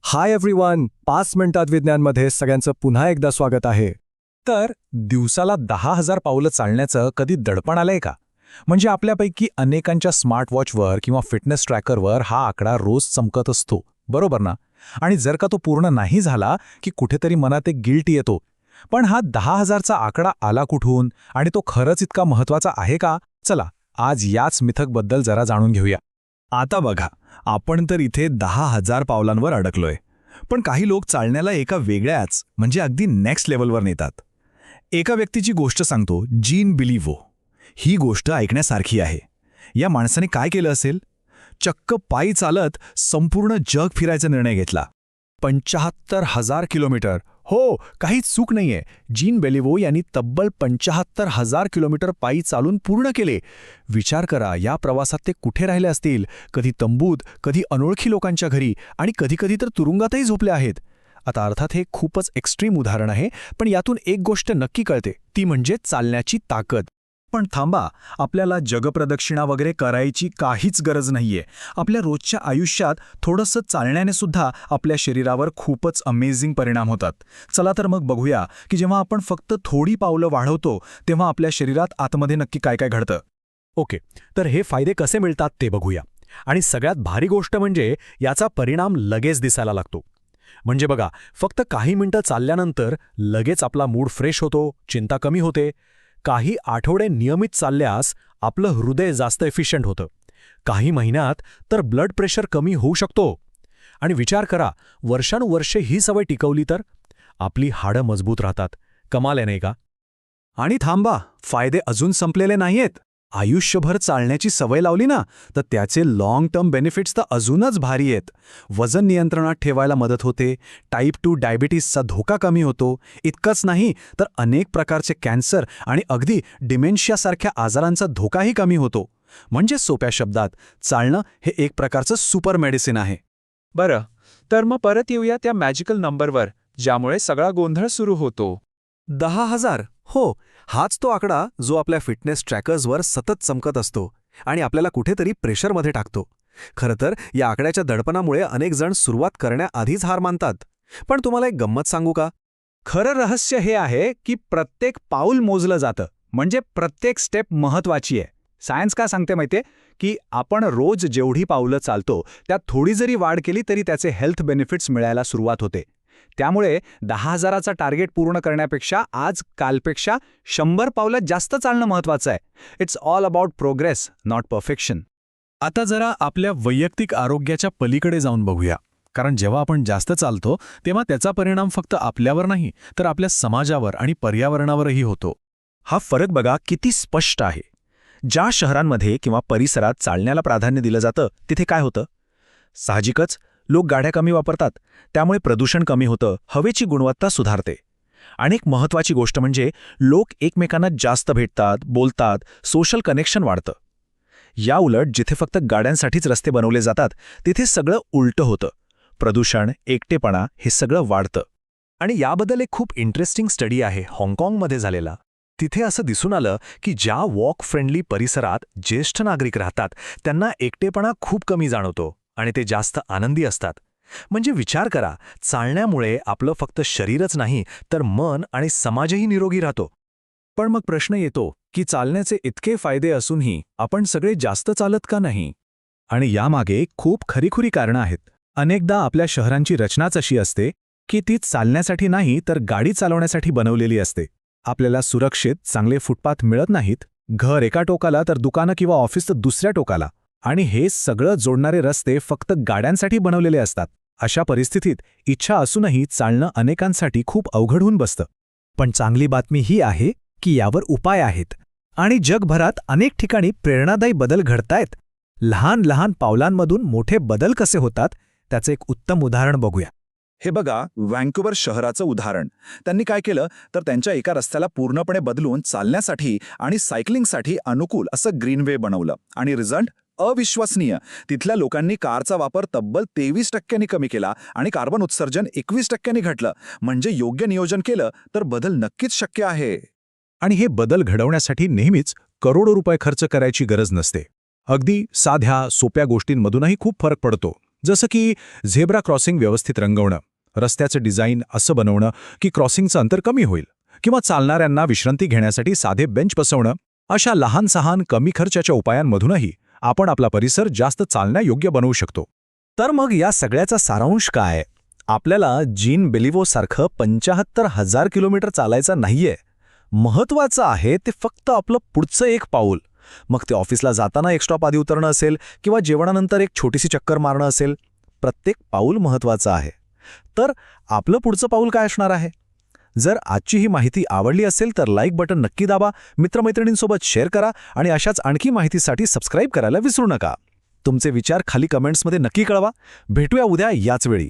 Hi everyone, 5 मिनिटात विज्ञानमध्ये सगळ्यांचं पुन्हा एकदा स्वागत आहे. तर दिवसाला 10,000 पावलं चालण्याचं कधी दडपण आलंय का? म्हणजे आपल्यापैकी अनेकांच्या स्मार्टवॉचवर किंवा फिटनेस ट्रॅकरवर हा आकडा रोज चमकत असतो, बरोबर ना? आणि जर का तो पूर्ण नाही झाला की कुठेतरी मनात एक गिल्ट येतो. पण हा 10,000चा आकडा आला कुठून आणि तो खरंच इतका महत्त्वाचा आहे का? चला, आज याच मिथकबद्दल जरा जाणून घेऊया. आता बघा, आपण तर इथे 10,000 पावलांवर अडकलोय. पण काही लोक चालण्याला एका वेगळ्याच म्हणजे अगदी नेक्स्ट लेवलवर नेतात. एका व्यक्तीची गोष्ट सांगतो, जीन बिलिव्हो. ही गोष्ट ऐकण्यासारखी आहे. या माणसाने काय केलं असेल? चक्क पायी चालत संपूर्ण जग फिरायचा निर्णय घेतला. 75,000 किलोमीटर. हो, काहीच चूक नाहीये. जीन बिलिव्हो यांनी तब्बल 75,000 किलोमीटर पायी चालून पूर्ण केले. विचार करा, या प्रवासात ते कुठे राहिले असतील? कधी तंबूत, कधी अनोळखी लोकांच्या घरी आणि कधी तर तुरुंगातही झोपले आहेत. आता अर्थात हे खूपच एक्स्ट्रीम उदाहरण आहे, पण यातून एक गोष्ट नक्की कळते, ती म्हणजे चालण्याची ताकद. पण थांबा, आपल्याला जगप्रदक्षिणा वगैरे करायची काहीच गरज नाहीये. आपल्या रोजच्या आयुष्यात थोडंसं चालण्याने सुद्धा आपल्या शरीरावर खूपच अमेझिंग परिणाम होतात. चला तर मग बघूया की जेव्हा आपण फक्त थोडी पावलं वाढवतो तेव्हा आपल्या शरीरात आतमध्ये नक्की काय काय घडतं. ओके, तर हे फायदे कसे मिळतात ते बघूया. आणि सगळ्यात भारी गोष्ट म्हणजे याचा परिणाम लगेच दिसायला लागतो. म्हणजे बघा, फक्त काही मिनिटं चालल्यानंतर लगेच आपला मूड फ्रेश होतो, चिंता कमी होते. काही आठवडे नियमित चालल्यास आपलं हृदय जास्त एफिशियंट होतं. काही महिन्यात तर ब्लड प्रेशर कमी होऊ शकतो. आणि विचार करा, वर्षानुवर्षे ही सवय टिकवली तर आपली हाडं मजबूत राहतात. कमाल आहे नाही का? आणि थांबा, फायदे अजून संपलेले नाहीयेत. आयुष्यभर चालण्याची सवय लावली ना, तर त्याचे लाँग टर्म बेनिफिट्स तर अजूनच भारी आहेत. वजन नियंत्रणात ठेवायला मदत होते, टाईप 2 डायबिटीसचा धोका कमी होतो. इतकंच नाही तर अनेक प्रकारचे कॅन्सर आणि अगदी डिमेन्शियासारख्या आजारांचा धोकाही कमी होतो. म्हणजे सोप्या शब्दात, चालणं हे एक प्रकारचं सुपर मेडिसिन आहे. बरं, तर मग परत येऊया त्या मॅजिकल नंबरवर, ज्यामुळे सगळा गोंधळ सुरू होतो. 10,000. हो, हाच तो आकडा जो आपल्या फिटनेस ट्रॅकर्सवर सतत चमकत असतो आणि आपल्याला कुठेतरी प्रेशरमध्ये टाकतो. खरं तर या आकड्याच्या दडपणामुळे अनेक जण सुरुवात करण्याआधीच हार मानतात. पण तुम्हाला एक गंमत सांगू का? खरं रहस्य हे आहे की प्रत्येक पाऊल मोजलं जातं, म्हणजे प्रत्येक स्टेप महत्त्वाची आहे. सायन्स काय सांगते माहितीये की आपण रोज जेवढी पावलं चालतो त्यात थोडी जरी वाढ केली तरी त्याचे हेल्थ बेनिफिट्स मिळायला सुरुवात होते. त्यामुळे 10,000चा टार्गेट पूर्ण करण्यापेक्षा आज कालपेक्षा 100 पावलं जास्त चालणं महत्त्वाचं आहे. It's all about progress, not perfection. आता जरा आपल्या वैयक्तिक आरोग्याच्या पलीकडे जाऊन बघूया. कारण जेव्हा आपण जास्त चालतो तेव्हा त्याचा परिणाम फक्त आपल्यावर नाही तर आपल्या समाजावर आणि पर्यावरणावरही होतो. हा फरक बघा किती स्पष्ट आहे. ज्या शहरांमध्ये किंवा परिसरात चालण्याला प्राधान्य दिलं जातं तिथे काय होतं? साहजिकच लोक गाड्या कमी वापरतात, त्यामुळे प्रदूषण कमी होतं, हवेची गुणवत्ता सुधारते. आणि एक महत्त्वाची गोष्ट म्हणजे लोक एकमेकांना जास्त भेटतात, बोलतात, सोशल कनेक्शन वाढतं. या उलट जिथे फक्त गाड्यांसाठीच रस्ते बनवले जातात तिथे सगळं उलटं होतं. प्रदूषण, एकटेपणा हे सगळं वाढतं. आणि याबद्दल एक खूप इंटरेस्टिंग स्टडी आहे हाँगकाँगमध्ये झालेला. तिथे असं दिसून आलं की ज्या वॉक फ्रेंडली परिसरात ज्येष्ठ नागरिक राहतात त्यांना एकटेपणा खूप कमी जाणवतो आणि ते जास्त आनंदी असतात. म्हणजे विचार करा, चालण्यामुळे आपलं फक्त शरीरच नाही तर मन आणि समाजही निरोगी राहतो. पण मग प्रश्न येतो की चालण्याचे इतके फायदे असूनही आपण सगळे जास्त चालत का नाही? आणि यामागे खूप खरीखुरी कारणं आहेत. अनेकदा आपल्या शहरांची रचनाच अशी असते की ती चालण्यासाठी नाही तर गाडी चालवण्यासाठी बनवलेली असते. आपल्याला सुरक्षित चांगले फुटपाथ मिळत नाहीत, घर एका टोकाला तर दुकानं किंवा ऑफिस तर दुसऱ्या टोकाला, आणि हे सगळं जोडणारे रस्ते फक्त गाड्यांसाठी बनवलेले असतात. अशा परिस्थितीत इच्छा असूनही चालणं अनेकांसाठी खूप अवघड होऊन बसतं. पण चांगली बातमी ही आहे की यावर उपाय आहेत. आणि जगभरात अनेक ठिकाणी प्रेरणादायी बदल घडतायत. लहान लहान पावलांमधून मोठे बदल कसे होतात त्याचं एक उत्तम उदाहरण बघूया. हे बघा, व्हँकुव्हर शहराचं उदाहरण. त्यांनी काय केलं तर त्यांच्या एका रस्त्याला पूर्णपणे बदलून चालण्यासाठी आणि सायकलिंगसाठी अनुकूल असं ग्रीनवे बनवलं. आणि रिझल्ट अविश्वसनीय. तिथल्या लोकांनी कारचा वापर तब्बल 23% कमी केला आणि कार्बन उत्सर्जन 21% घटलं. म्हणजे योग्य नियोजन केलं तर बदल नक्कीच शक्य आहे. आणि हे बदल घडवण्यासाठी नेहमीच करोडो रुपये खर्च करायची गरज नसते. अगदी साध्या सोप्या गोष्टींमधूनही खूप फरक पडतो. जसं की झेब्रा क्रॉसिंग व्यवस्थित रंगवणं, रस्त्याचं डिझाईन असं बनवणं की क्रॉसिंगचं अंतर कमी होईल, किंवा चालणाऱ्यांना विश्रांती घेण्यासाठी साधे बेंच बसवणं. अशा लहान सहान कमी खर्चाच्या उपायांमधूनही आपण आपला परिसर जास्त चालण्यायोग्य बनवू शकतो. तर मग या सगळ्याचा सारांश काय? आपल्याला जीन बेलिव्होसारखं 75,000 किलोमीटर चालायचं नाहीये. महत्वाचं आहे ते फक्त आपलं पुढचं एक पाऊल. मग ते ऑफिसला जाताना एक स्टॉप आधी उतरणं असेल किंवा जेवणानंतर एक छोटीशी चक्कर मारणं असेल, प्रत्येक पाऊल महत्वाचं आहे. तर आपलं पुढचं पाऊल काय असणार आहे? जर आजची ही माहिती आवडली असेल तर लाईक बटन नक्की दाबा, मित्रमैत्रिणींसोबत शेअर करा आणि अशाच आणखी माहितीसाठी सबस्क्राईब करायला विसरू नका. तुमचे विचार खाली कमेंट्समध्ये नक्की कळवा. भेटूया उद्या याच वेळी.